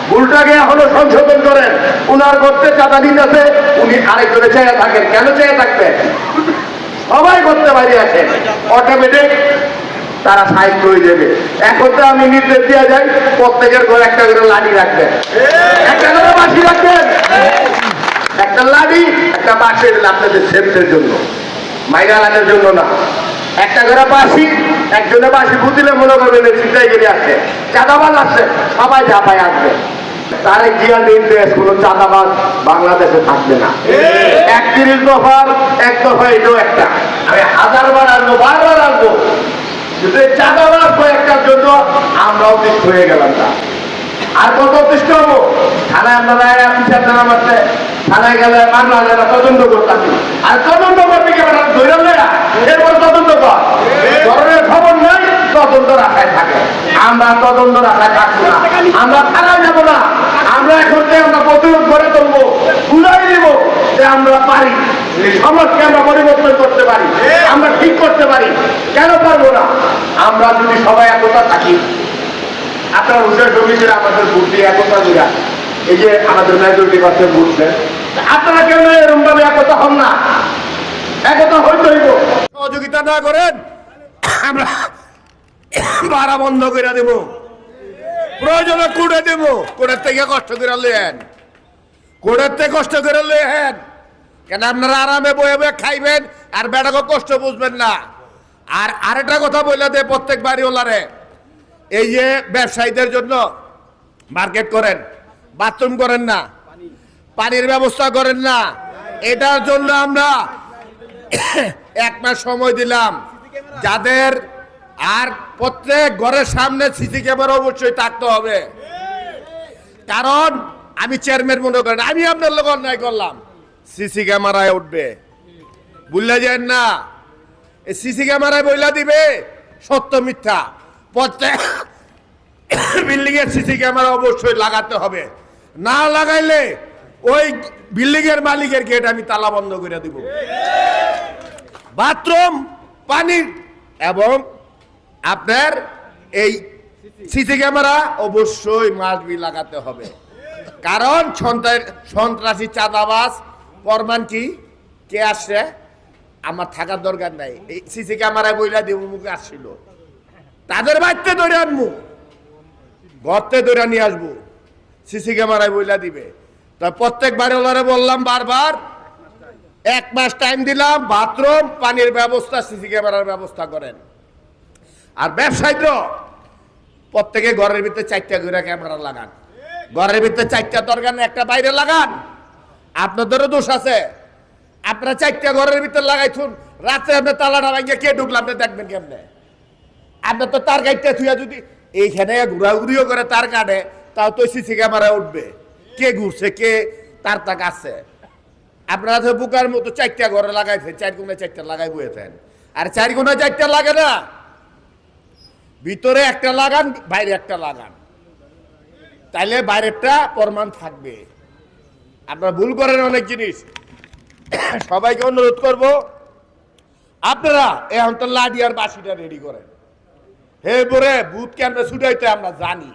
ভুলটাকে এখনো সংশোধন করেন। উনার করতে চাঁদা দিতেছে, উনি আরেকজনে চেয়ে থাকেন। কেন চেয়ে থাকবেন? সবাই করতে পারি আছেন, অটোমেটিক তারা সাইড করে দেবে। এখন তো আমি নির্দেশ দিয়ে যাই, প্রত্যেকের ঘরে একটা করে লাঠি রাখবেন, একটা করে বাঁশি রাখবেন, একটা লাঠি একটা বাঁশি আপনাদের সেফটের জন্য, মাইরা লাগার জন্য না। একটা করে বাঁশি, একজনে বাঁশি বুঝলে মনে করবেন চিন্তায় গেলে আসছে, চাঁদাবাজ আসছে, সবাই ঝাঁপায় আসবে। তার জিয়া নির্দেশ, কোন চাঁদাবাজ বাংলাদেশে থাকবে না। 31 দফা, এক দফা এটাও একটা। আমি হাজারবার আসবো, বারবার আসবো, চাঁদাবাজ কয়েকটার জন্য আমরা অতিষ্ঠ হয়ে গেলাম না। আর কত অতিষ্ঠ হবো? থানায় আপনারা বিচার জানা মারছে, থানায় গেলে মামলা যারা তদন্ত করতে, আর তদন্ত করতে গেলে ধৈর্য নেয়া, এরপর তদন্ত কর, ধরনের খবর নাই, তদন্ত রাখায় থাকে। আমরা তদন্ত রাখায় থাকবো না, আমরা থানায় যাবো না। আমরা এখন আমরা প্রতিরোধ করে তুলবো, বুঝাই দিব যে আমরা পারি, সমাজকে আমরা পরিবর্তন করতে পারি, আমরা ঠিক করতে পারি। কেন পারবো না? আমরা যদি সবাই একতা থাকি। আপনার হুসেন সমিতিরা আমাদের ভোট দিয়ে একতা দিরা, এই যে আমাদের মেজরিটি পার্সেন্ট ভোটছে, আপনারা কেন এরকম ভাবে একতা হন না? একতা হইতে হইব। সহযোগিতা না করেন আমরা ভাড়া বন্ধ করে দেব, প্রয়োজনে কুড়ে দেব। কোড়ের থেকে কষ্ট করে লেন, কোড়ের থেকে কষ্ট করে লেন। কেন আপনারা আরামে বয়ে বয়ে খাইবেন আর বেটাকে কষ্ট বুঝবেন না। আর আরেকটা কথা বলে দে প্রত্যেক বাড়িওয়ালারে, এই যে ব্যবসায়ীদের জন্য মার্কেট করেন, বাথরুম করেন না, পানির ব্যবস্থা করেন না, এটার জন্য আমরা 1 মাস সময় দিলাম। যাদের আর প্রত্যেক ঘরের সামনে সিসি ক্যামেরা অবশ্যই থাকতে হবে। কারণ আমি চেয়ারম্যান মনে করেন, আমি আপনার লোক অন্যায় করলাম, সিসি ক্যামেরায় উঠবে, বুঝলে যান না। এই সিসি ক্যামেরায় বইলা দিবে সত্য মিথ্যা। প্রত্যেক বিল্ডিং এর সিসি ক্যামেরা অবশ্যই লাগাতে হবে, না লাগাইলে ওই বিল্ডিং এর মালিকের গেট আমি তালা বন্ধ করে দিব। বাথরুম, পানি এবং আপনার এই সিসি ক্যামেরা অবশ্যই মাসবি লাগাতে হবে। কারণ সন্ত্রাসী, চাঁদাবাজ প্রমাণ কি কে আসছে আমার থাকার দরকার নাই। এই সিসি ক্যামেরায় বইলা দিব মুখে আসছিল, তাদের বাড়িতে ধরে আনবো, ঘরতে ধরে নিয়ে আসবো, সিসি ক্যামেরায় বইলা দিবে। তা প্রত্যেক বাড়িওয়ালারে বললাম বারবার, 1 মাস টাইম দিলাম, বাথরুম, পানির ব্যবস্থা, সিসি ক্যামেরার ব্যবস্থা করেন। আর ব্যবসায়ীরা প্রত্যেকে ঘরের ভিতরে 4টা করে ক্যামেরা লাগান, ঘরের ভিতরে 4টা দরকার, একটা বাইরে লাগান। আপনাদেরও দোষ আছে, আপনারা 4টা ঘরের ভিতরে লাগাইছুন, রাত্রে আপনার তালাটা ভাঙিয়ে কে ঢুকলো আপনি দেখবেন কেমনে? আপনার তো তার গাইতে থুয়া যদি এইখানে ঘুরাঘুরিও করে তার কাটে, তাও তো সিসি ক্যামেরায় উঠবে কে ঘুরছে, কে তার তা কাছে। আপনারা তো বুকার মতো 4টা ঘরে লাগাইছেন, 4 গুণে 4টা লাগাই বইয়েছেন। আর 4 গুণে 4টা লাগে না, ভিতরে একটা লাগান, বাইরে একটা লাগান, তাইলে বাইরেরটা প্রমাণ থাকবে। আপনারা ভুল করেন অনেক জিনিস। সবাইকে অনুরোধ করব, আপনারা এখন তো লাঠি আর বাঁশিটা রেডি করেন। হে বরে ভূত কেমনে ছুটাইতে আমরা জানি।